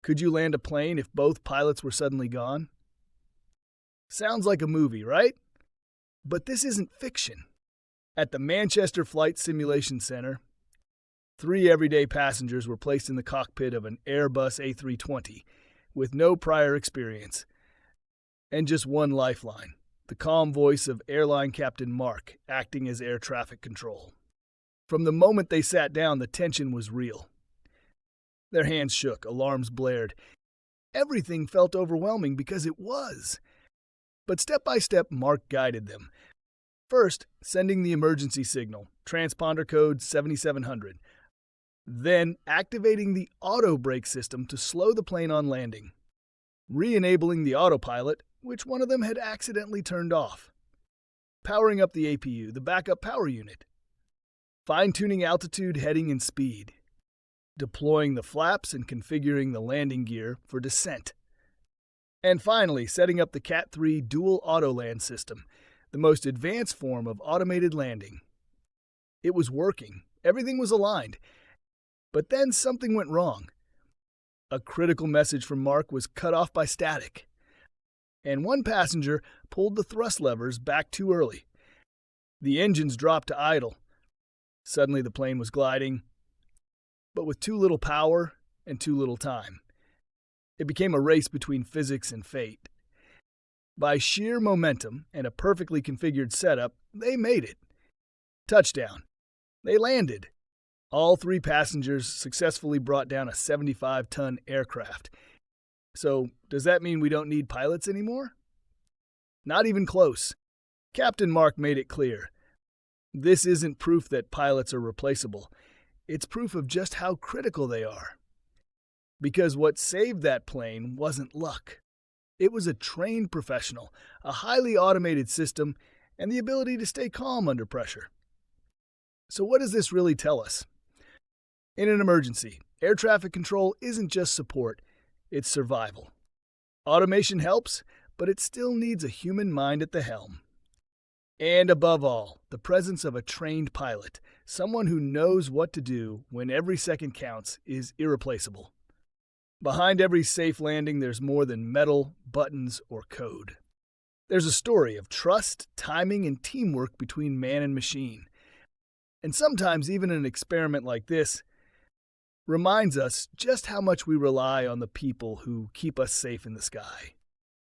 Could you land a plane if both pilots were suddenly gone? Sounds like a movie, right? But this isn't fiction. At the Manchester Flight Simulation Center, 3 everyday passengers were placed in the cockpit of an Airbus A320 with no prior experience, and just one lifeline, the calm voice of airline captain Mark acting as air traffic control. From the moment they sat down, the tension was real. Their hands shook, alarms blared. Everything felt overwhelming because it was. But step by step, Mark guided them. First, sending the emergency signal, transponder code 7700. Then, activating the auto brake system to slow the plane on landing. Re-enabling the autopilot, which one of them had accidentally turned off. Powering up the APU, the backup power unit. Fine-tuning altitude, heading, and speed. Deploying the flaps and configuring the landing gear for descent. And finally, setting up the Cat 3 dual Autoland system, the most advanced form of automated landing. It was working. Everything was aligned. But then something went wrong. A critical message from Mark was cut off by static. And one passenger pulled the thrust levers back too early. The engines dropped to idle. Suddenly the plane was gliding, but with too little power and too little time. It became a race between physics and fate. By sheer momentum and a perfectly configured setup, they made it. Touchdown. They landed. All 3 passengers successfully brought down a 75-ton aircraft. So, does that mean we don't need pilots anymore? Not even close. Captain Mark made it clear. This isn't proof that pilots are replaceable. It's proof of just how critical they are. Because what saved that plane wasn't luck. It was a trained professional, a highly automated system, and the ability to stay calm under pressure. So what does this really tell us? In an emergency, air traffic control isn't just support, it's survival. Automation helps, but it still needs a human mind at the helm. And above all, the presence of a trained pilot, someone who knows what to do when every second counts, is irreplaceable. Behind every safe landing, there's more than metal, buttons, or code. There's a story of trust, timing, and teamwork between man and machine. And sometimes even an experiment like this reminds us just how much we rely on the people who keep us safe in the sky.